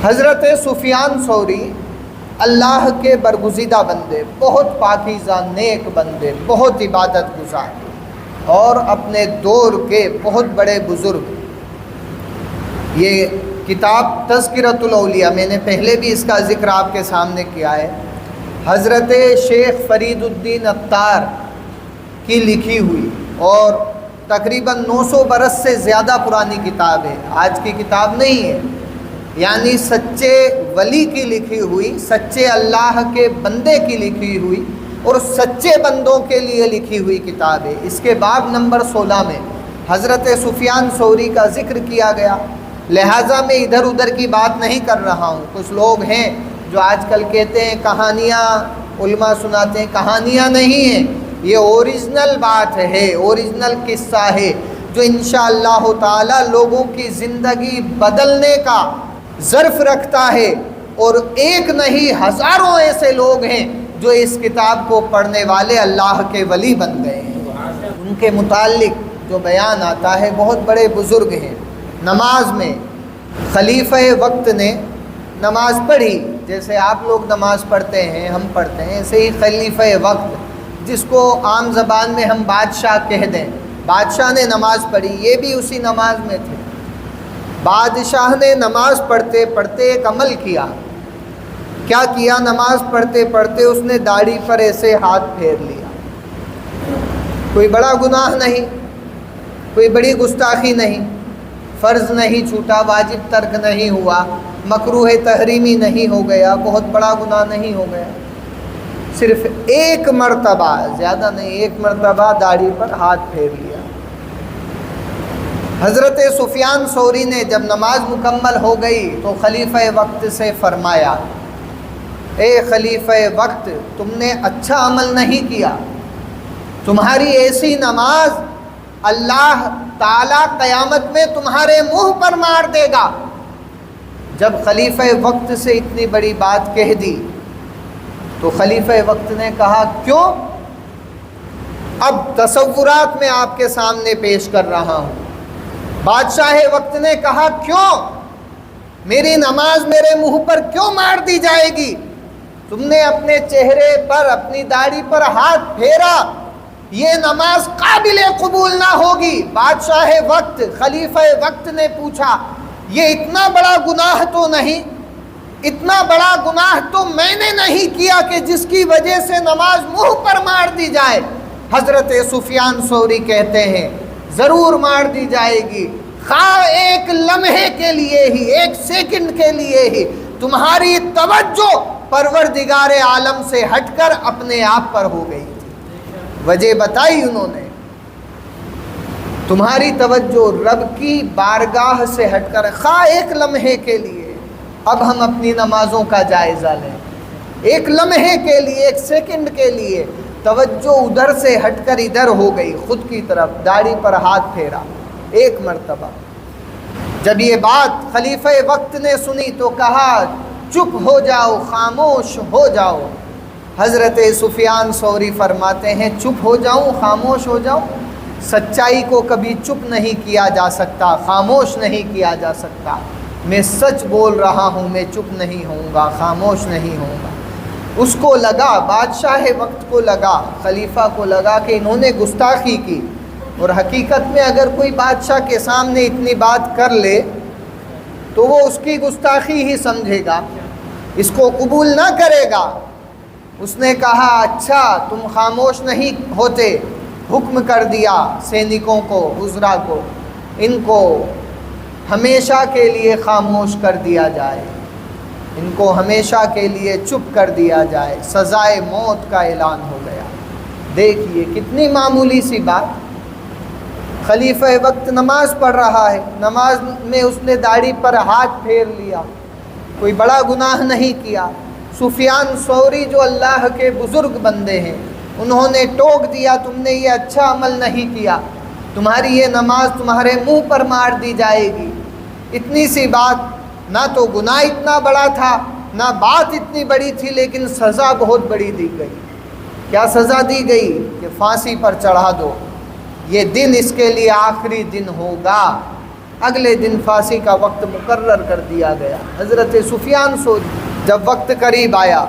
حضرت سفیان ثوری اللہ کے برگزیدہ بندے، بہت پاکیزہ نیک بندے، بہت عبادت گزار اور اپنے دور کے بہت بڑے بزرگ۔ یہ کتاب تذکرۃ الاولیاء، میں نے پہلے بھی اس کا ذکر آپ کے سامنے کیا ہے، حضرت شیخ فرید الدین عطار کی لکھی ہوئی اور تقریباً 900 برس سے زیادہ پرانی کتاب ہے، آج کی کتاب نہیں ہے، یعنی سچے ولی کی لکھی ہوئی، سچے اللہ کے بندے کی لکھی ہوئی اور سچے بندوں کے لیے لکھی ہوئی کتاب ہے۔ اس کے باب نمبر 16 میں حضرت سفیان ثوری کا ذکر کیا گیا، لہٰذا میں ادھر ادھر کی بات نہیں کر رہا ہوں۔ کچھ لوگ ہیں جو آج کل کہتے ہیں کہانیاں علماء سناتے ہیں، کہانیاں نہیں ہیں، یہ اوریجنل بات ہے، اوریجنل قصہ ہے جو انشاءاللہ تعالی لوگوں کی زندگی بدلنے کا ظرف رکھتا ہے، اور ایک نہیں ہزاروں ایسے لوگ ہیں جو اس کتاب کو پڑھنے والے اللہ کے ولی بن گئے ہیں۔ ان کے متعلق جو بیان آتا ہے، بہت بڑے بزرگ ہیں۔ نماز میں خلیفہ وقت نے نماز پڑھی، جیسے آپ لوگ نماز پڑھتے ہیں، ہم پڑھتے ہیں، ایسے ہی خلیفہ وقت، جس کو عام زبان میں ہم بادشاہ کہہ دیں، بادشاہ نے نماز پڑھی، یہ بھی اسی نماز میں تھے۔ بادشاہ نے نماز پڑھتے پڑھتے ایک عمل کیا۔ کیا کیا؟ نماز پڑھتے پڑھتے اس نے داڑھی پر ایسے ہاتھ پھیر لیا۔ کوئی بڑا گناہ نہیں، کوئی بڑی گستاخی نہیں، فرض نہیں چھوٹا، واجب ترک نہیں ہوا، مکروہ تحریمی نہیں ہو گیا، بہت بڑا گناہ نہیں ہو گیا، صرف ایک مرتبہ، زیادہ نہیں، ایک مرتبہ داڑھی پر ہاتھ پھیر لیا۔ حضرت سفیان ثوری نے جب نماز مکمل ہو گئی تو خلیفہ وقت سے فرمایا، اے خلیفہ وقت، تم نے اچھا عمل نہیں کیا، تمہاری ایسی نماز اللہ تعالیٰ قیامت میں تمہارے منہ پر مار دے گا۔ جب خلیفہ وقت سے اتنی بڑی بات کہہ دی تو خلیفہ وقت نے کہا، کیوں؟ اب تصورات میں آپ کے سامنے پیش کر رہا ہوں۔ بادشاہ وقت نے کہا، کیوں؟ میری نماز میرے منہ پر کیوں مار دی جائے گی؟ تم نے اپنے چہرے پر، اپنی داڑھی پر ہاتھ پھیرا، یہ نماز قابل قبول نہ ہوگی۔ بادشاہ وقت، خلیفہ وقت نے پوچھا، یہ اتنا بڑا گناہ تو نہیں، اتنا بڑا گناہ تو میں نے نہیں کیا کہ جس کی وجہ سے نماز منہ پر مار دی جائے؟ حضرت سفیان ثوری کہتے ہیں، ضرور مار دی جائے گی، خواہ ایک لمحے کے لیے ہی، ایک سیکنڈ کے لیے ہی تمہاری توجہ پروردگار عالم سے ہٹ کر اپنے آپ پر ہو گئی تھی۔ وجہ بتائی انہوں نے، تمہاری توجہ رب کی بارگاہ سے ہٹ کر، خواہ ایک لمحے کے لیے۔ اب ہم اپنی نمازوں کا جائزہ لیں، ایک لمحے کے لیے، ایک سیکنڈ کے لیے توجہ ادھر سے ہٹ کر ادھر ہو گئی، خود کی طرف، داڑھی پر ہاتھ پھیرا ایک مرتبہ۔ جب یہ بات خلیفہ وقت نے سنی تو کہا، چپ ہو جاؤ، خاموش ہو جاؤ۔ حضرت سفیان ثوری فرماتے ہیں، چپ ہو جاؤں، خاموش ہو جاؤں؟ سچائی کو کبھی چپ نہیں کیا جا سکتا، خاموش نہیں کیا جا سکتا۔ میں سچ بول رہا ہوں، میں چپ نہیں ہوں گا، خاموش نہیں ہوں گا۔ اس کو لگا، بادشاہ وقت کو لگا، خلیفہ کو لگا کہ انہوں نے گستاخی کی، اور حقیقت میں اگر کوئی بادشاہ کے سامنے اتنی بات کر لے تو وہ اس کی گستاخی ہی سمجھے گا، اس کو قبول نہ کرے گا۔ اس نے کہا، اچھا تم خاموش نہیں ہوتے، حکم کر دیا سینکوں کو، وزراء کو، ان کو ہمیشہ کے لیے خاموش کر دیا جائے، ان کو ہمیشہ کے لیے چپ کر دیا جائے، سزائے موت کا اعلان ہو گیا۔ دیکھیے کتنی معمولی سی بات۔ خلیفہ وقت نماز پڑھ رہا ہے، نماز میں اس نے داڑھی پر ہاتھ پھیر لیا، کوئی بڑا گناہ نہیں کیا۔ سفیان ثوری جو اللہ کے بزرگ بندے ہیں، انہوں نے ٹوک دیا، تم نے یہ اچھا عمل نہیں کیا، تمہاری یہ نماز تمہارے منہ پر مار دی جائے گی۔ اتنی سی بات، نہ تو گناہ اتنا بڑا تھا، نہ بات اتنی بڑی تھی، لیکن سزا بہت بڑی دی گئی۔ کیا سزا دی گئی؟ کہ پھانسی پر چڑھا دو، یہ دن اس کے لیے آخری دن ہوگا۔ اگلے دن پھانسی کا وقت مقرر کر دیا گیا۔ حضرت سفیان ثوری جب وقت قریب آیا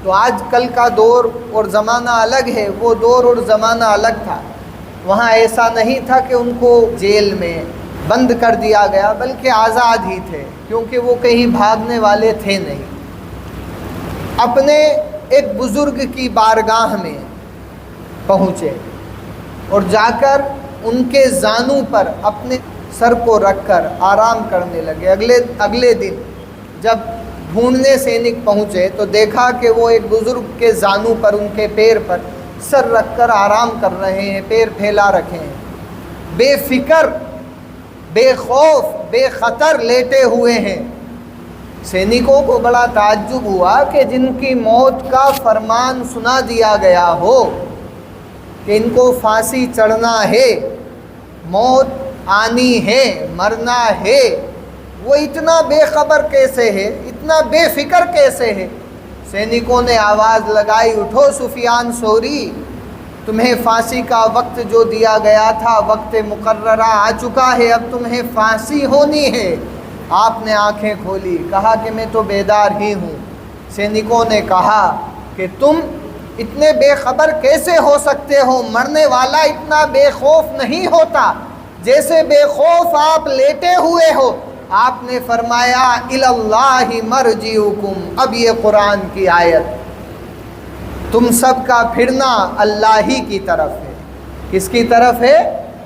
تو آج کل کا دور اور زمانہ الگ ہے، وہ دور اور زمانہ الگ تھا۔ وہاں ایسا نہیں تھا کہ ان کو جیل میں بند کر دیا گیا، بلکہ آزاد ہی تھے، کیونکہ وہ کہیں بھاگنے والے تھے نہیں۔ اپنے ایک بزرگ کی بارگاہ میں پہنچے اور جا کر ان کے زانوں پر اپنے سر کو رکھ کر آرام کرنے لگے۔ اگلے دن جب ڈھونڈنے سینک پہنچے تو دیکھا کہ وہ ایک بزرگ کے زانوں پر، ان کے پیر پر سر رکھ کر آرام کر رہے ہیں، پیر پھیلا رکھے ہیں، بے فکر، بے خوف، بے خطر لیٹے ہوئے ہیں۔ سینکوں کو بڑا تعجب ہوا کہ جن کی موت کا فرمان سنا دیا گیا ہو کہ ان کو پھانسی چڑھنا ہے، موت آنی ہے، مرنا ہے، وہ اتنا بے خبر کیسے ہے، اتنا بے فکر کیسے ہے؟ سینکوں نے آواز لگائی، اٹھو سفیان ثوری، تمہیں پھانسی کا وقت جو دیا گیا تھا، وقت مقررہ آ چکا ہے، اب تمہیں پھانسی ہونی ہے۔ آپ نے آنکھیں کھولی، کہا کہ میں تو بیدار ہی ہوں۔ سینکوں نے کہا کہ تم اتنے بے خبر کیسے ہو سکتے ہو؟ مرنے والا اتنا بے خوف نہیں ہوتا جیسے بے خوف آپ لیٹے ہوئے ہو۔ آپ نے فرمایا الی اللہ مرجعکم، اب یہ قرآن کی آیت، تم سب کا پھرنا اللہ ہی کی طرف ہے۔ کس کی طرف ہے؟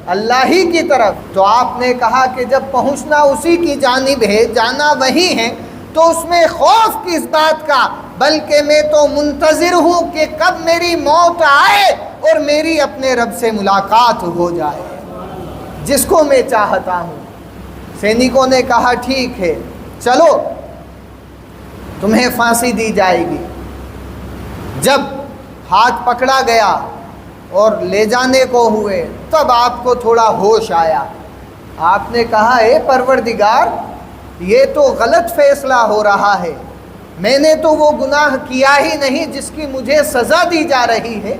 اللہ ہی کی طرف۔ تو آپ نے کہا کہ جب پہنچنا اسی کی جانب ہے، جانا وہی ہے، تو اس میں خوف کس بات کا؟ بلکہ میں تو منتظر ہوں کہ کب میری موت آئے اور میری اپنے رب سے ملاقات ہو جائے، جس کو میں چاہتا ہوں۔ سینکوں نے کہا ٹھیک ہے، چلو تمہیں پھانسی دی جائے گی۔ جب ہاتھ پکڑا گیا اور لے جانے کو ہوئے تب آپ کو تھوڑا ہوش آیا۔ آپ نے کہا اے پروردگار، یہ تو غلط فیصلہ ہو رہا ہے، میں نے تو وہ گناہ کیا ہی نہیں جس کی مجھے سزا دی جا رہی ہے،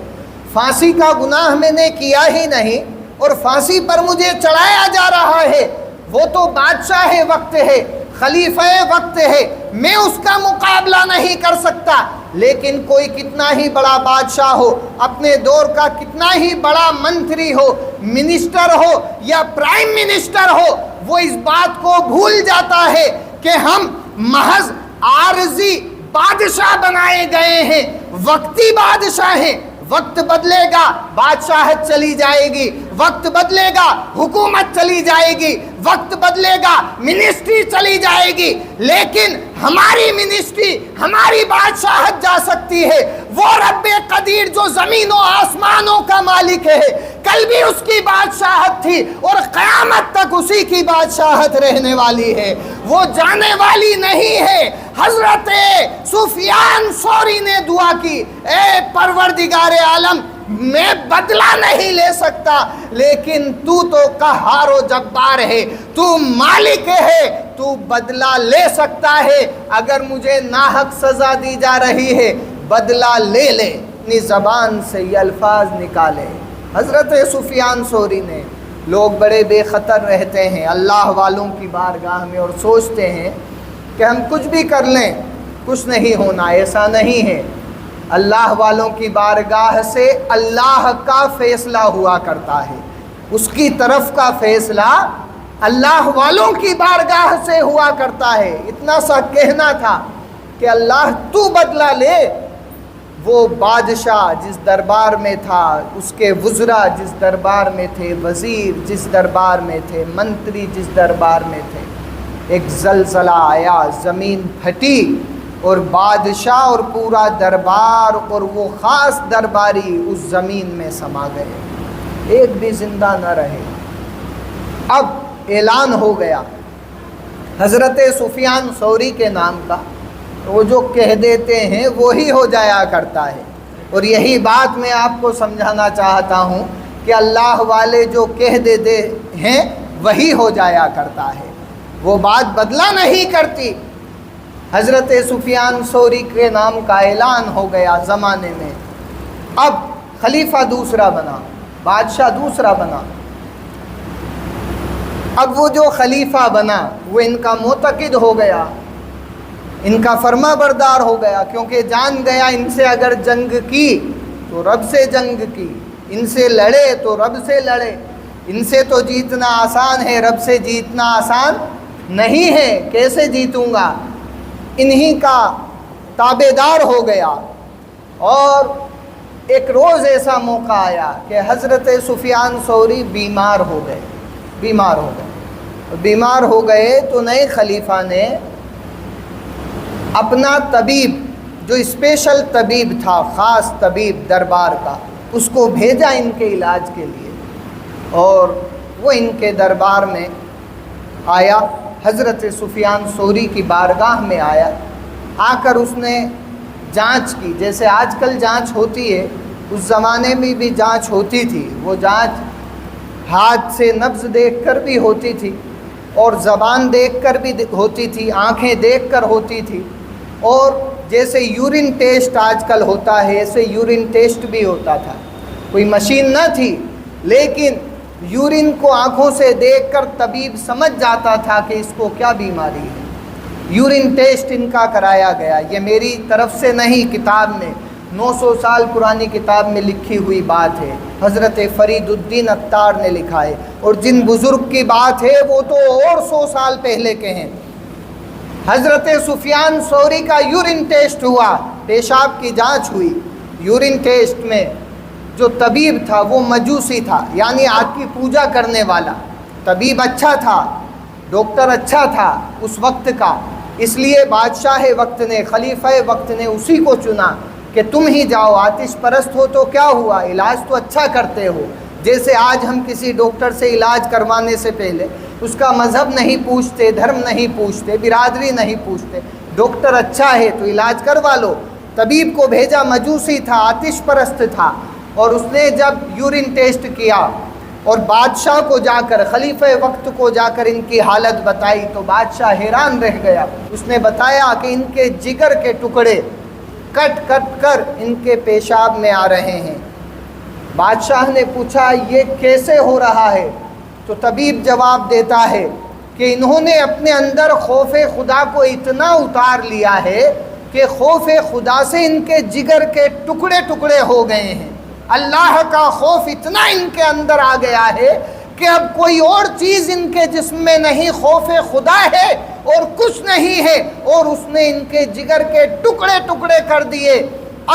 پھانسی کا گناہ میں نے کیا ہی نہیں اور پھانسی پر مجھے چڑھایا جا رہا ہے۔ وہ تو بادشاہ وقت ہے، خلیفہ وقت ہے، میں اس کا مقابلہ نہیں کر سکتا، لیکن کوئی کتنا ہی بڑا بادشاہ ہو، اپنے دور کا کتنا ہی بڑا منتری ہو، منسٹر ہو یا پرائم منسٹر ہو، وہ اس بات کو بھول جاتا ہے کہ ہم محض عارضی بادشاہ بنائے گئے ہیں، وقتی بادشاہ ہیں۔ وقت بدلے گا، بادشاہت چلی جائے گی، وقت بدلے گا، حکومت چلی جائے گی، وقت بدلے گا، منسٹری چلی جائے گی، لیکن ہماری منسٹری، ہماری بادشاہت جا سکتی ہے۔ وہ رب قدیر جو زمین و آسمانوں کا مالک ہے، کل بھی اس کی بادشاہت تھی اور قیامت تک اسی کی بادشاہت رہنے والی ہے، وہ جانے والی نہیں ہے۔ حضرت سفیان ثوری نے دعا کی، اے پروردگار عالم، میں بدلہ نہیں لے سکتا، لیکن تو قہار و جبار ہے، تو مالک ہے، تو بدلہ لے سکتا ہے۔ اگر مجھے ناحق سزا دی جا رہی ہے، بدلہ لے لے، اپنی زبان سے یہ الفاظ نکالے۔ حضرت سفیان ثوری نے، لوگ بڑے بے خطر رہتے ہیں اللہ والوں کی بارگاہ میں اور سوچتے ہیں کہ ہم کچھ بھی کر لیں کچھ نہیں ہونا، ایسا نہیں ہے۔ اللہ والوں کی بارگاہ سے اللہ کا فیصلہ ہوا کرتا ہے، اس کی طرف کا فیصلہ اللہ والوں کی بارگاہ سے ہوا کرتا ہے۔ اتنا سا کہنا تھا کہ اللہ تو بدلہ لے۔ وہ بادشاہ جس دربار میں تھا، اس کے وزراء جس دربار میں تھے، وزیر جس دربار میں تھے، منتری جس دربار میں تھے، ایک زلزلہ آیا، زمین پھٹی اور بادشاہ اور پورا دربار اور وہ خاص درباری اس زمین میں سما گئے، ایک بھی زندہ نہ رہے۔ اب اعلان ہو گیا حضرت سفیان ثوری کے نام کا، وہ جو کہہ دیتے ہیں وہی ہو جایا کرتا ہے۔ اور یہی بات میں آپ کو سمجھانا چاہتا ہوں کہ اللہ والے جو کہہ دیتے ہیں وہی ہو جایا کرتا ہے، وہ بات بدلا نہیں کرتی۔ حضرت سفیان ثوری کے نام کا اعلان ہو گیا زمانے میں۔ اب خلیفہ دوسرا بنا، بادشاہ دوسرا بنا۔ اب وہ جو خلیفہ بنا وہ ان کا معتقد ہو گیا، ان کا فرما بردار ہو گیا، کیونکہ جان گیا ان سے اگر جنگ کی تو رب سے جنگ کی، ان سے لڑے تو رب سے لڑے، ان سے تو جیتنا آسان ہے، رب سے جیتنا آسان نہیں ہے، کیسے جیتوں گا؟ انہی کا تابع دار ہو گیا۔ اور ایک روز ایسا موقع آیا کہ حضرت سفیان ثوری بیمار ہو گئے۔ بیمار ہو گئے تو نئے خلیفہ نے اپنا طبیب، جو اسپیشل طبیب تھا، خاص طبیب دربار کا، اس کو بھیجا ان کے علاج کے لیے، اور وہ ان کے دربار میں آیا، حضرت سفیان ثوری کی بارگاہ میں آیا۔ آ کر اس نے جانچ کی، جیسے آج کل جانچ ہوتی ہے، اس زمانے میں بھی جانچ ہوتی تھی۔ وہ جانچ ہاتھ سے نبض دیکھ کر بھی ہوتی تھی، اور زبان دیکھ کر بھی ہوتی تھی، آنکھیں دیکھ کر ہوتی تھی، اور جیسے یورین ٹیسٹ آج کل ہوتا ہے ایسے یورین ٹیسٹ بھی ہوتا تھا۔ کوئی مشین نہ تھی، لیکن یورین کو آنکھوں سے دیکھ کر طبیب سمجھ جاتا تھا کہ اس کو کیا بیماری ہے۔ یورین ٹیسٹ ان کا کرایا گیا، یہ میری طرف سے نہیں، کتاب میں 900 سال پرانی کتاب میں لکھی ہوئی بات ہے، حضرت فرید الدین عطار نے لکھا ہے، اور جن بزرگ کی بات ہے وہ تو اور 100 سال پہلے کے ہیں۔ حضرت سفیان ثوری کا یورین ٹیسٹ ہوا، پیشاب کی جانچ ہوئی۔ یورین ٹیسٹ میں جو طبیب تھا وہ مجوسی تھا، یعنی آگ کی پوجا کرنے والا۔ طبیب اچھا تھا، ڈاکٹر اچھا تھا اس وقت کا، اس لیے بادشاہ وقت نے، خلیفہ وقت نے اسی کو چنا کہ تم ہی جاؤ، آتش پرست ہو تو کیا ہوا، علاج تو اچھا کرتے ہو۔ جیسے آج ہم کسی ڈاکٹر سے علاج کروانے سے پہلے اس کا مذہب نہیں پوچھتے، دھرم نہیں پوچھتے، برادری نہیں پوچھتے، ڈاکٹر اچھا ہے تو علاج کروا لو۔ طبیب کو بھیجا، مجوسی تھا، آتش پرست تھا، اور اس نے جب یورین ٹیسٹ کیا اور بادشاہ کو جا کر، خلیفہ وقت کو جا کر ان کی حالت بتائی تو بادشاہ حیران رہ گیا۔ اس نے بتایا کہ ان کے جگر کے ٹکڑے کٹ کٹ کر ان کے پیشاب میں آ رہے ہیں۔ بادشاہ نے پوچھا یہ کیسے ہو رہا ہے؟ تو طبیب جواب دیتا ہے کہ انہوں نے اپنے اندر خوف خدا کو اتنا اتار لیا ہے کہ خوف خدا سے ان کے جگر کے ٹکڑے ٹکڑے ہو گئے ہیں۔ اللہ کا خوف اتنا ان کے اندر آ گیا ہے کہ اب کوئی اور چیز ان کے جسم میں نہیں، خوف خدا ہے اور کچھ نہیں ہے، اور اس نے ان کے جگر کے ٹکڑے ٹکڑے کر دیے۔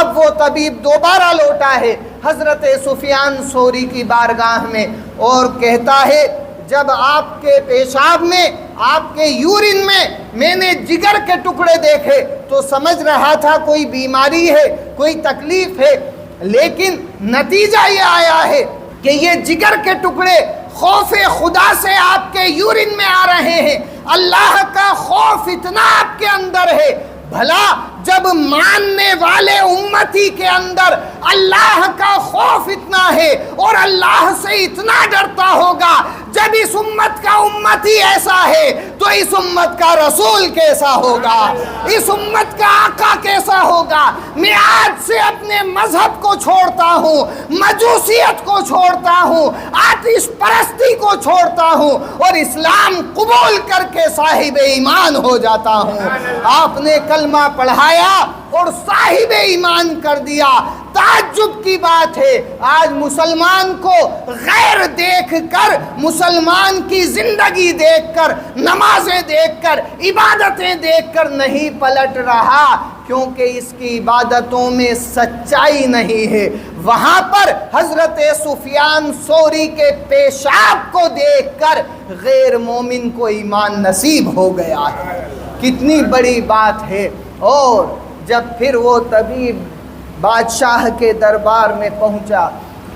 اب وہ طبیب دوبارہ لوٹا ہے حضرت سفیان ثوری کی بارگاہ میں، اور کہتا ہے جب آپ کے پیشاب میں، آپ کے یورین میں نے جگر کے ٹکڑے دیکھے تو سمجھ رہا تھا کوئی بیماری ہے، کوئی تکلیف ہے، لیکن نتیجہ یہ آیا ہے کہ یہ جگر کے ٹکڑے خوف خدا سے آپ کے یورین میں آ رہے ہیں۔ اللہ کا خوف اتنا آپ کے اندر ہے، بھلا جب ماننے والے امتی کے اندر اللہ کا خوف اتنا ہے اور اللہ سے اتنا ڈرتا ہوگا، جب اس امت کا امتی ایسا ہے تو اس امت کا رسول کیسا ہوگا، اس امت کا آقا کیسا ہوگا۔ میں آج سے اپنے مذہب کو چھوڑتا ہوں، مجوسیت کو چھوڑتا ہوں، آتش پرستی کو چھوڑتا ہوں، اور اسلام قبول کر کے صاحب ایمان ہو جاتا ہوں۔ آپ نے کلمہ پڑھایا اور صاحب ایمان کر دیا۔ تعجب کی بات ہے، آج مسلمان کو غیر دیکھ کر، مسلمان کی زندگی دیکھ کر، نمازیں دیکھ کر، عبادتیں دیکھ کر نہیں پلٹ رہا، کیونکہ اس کی عبادتوں میں سچائی نہیں ہے۔ وہاں پر حضرت سفیان ثوری کے پیشاب کو دیکھ کر غیر مومن کو ایمان نصیب ہو گیا ہے۔ کتنی بڑی بات ہے۔ اور جب پھر وہ طبیب بادشاہ کے دربار میں پہنچا،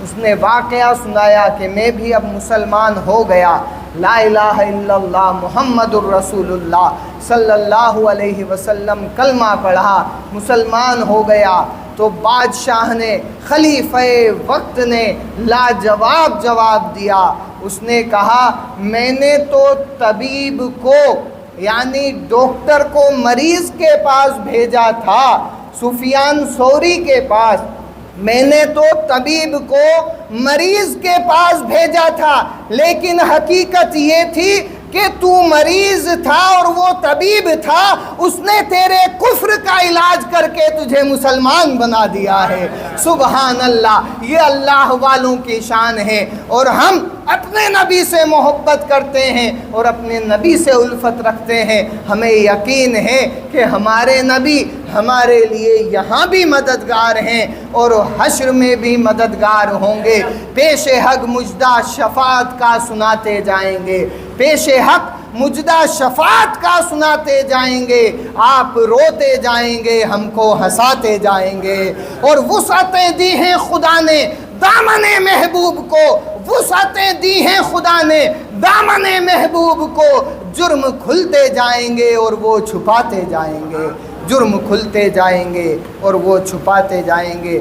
اس نے واقعہ سنایا کہ میں بھی اب مسلمان ہو گیا، لا الہ الا اللہ محمد الرسول اللہ صلی اللہ علیہ وسلم کلمہ پڑھا، مسلمان ہو گیا۔ تو بادشاہ نے، خلیفہ وقت نے لاجواب جواب دیا۔ اس نے کہا میں نے تو طبیب کو، یعنی ڈاکٹر کو، مریض کے پاس بھیجا تھا، سفیان ثوری کے پاس، میں نے تو طبیب کو مریض کے پاس بھیجا تھا، لیکن حقیقت یہ تھی کہ تو مریض تھا اور وہ طبیب تھا، اس نے تیرے کفر کا علاج کر کے تجھے مسلمان بنا دیا ہے۔ سبحان اللہ، یہ اللہ والوں کی شان ہے۔ اور ہم اپنے نبی سے محبت کرتے ہیں اور اپنے نبی سے الفت رکھتے ہیں، ہمیں یقین ہے کہ ہمارے نبی ہمارے لیے یہاں بھی مددگار ہیں اور حشر میں بھی مددگار ہوں گے۔ پیش حق مجدہ شفاعت کا سناتے جائیں گے، پیش حق مجدہ شفاعت کا سناتے جائیں گے، آپ روتے جائیں گے، ہم کو ہنساتے جائیں گے۔ اور وسعتیں دی ہیں خدا نے دامن محبوب کو، وسعتیں دی ہیں خدا نے دامن محبوب کو، جرم کھلتے جائیں گے اور وہ چھپاتے جائیں گے، جرم کھلتے جائیں گے اور وہ چھپاتے جائیں گے۔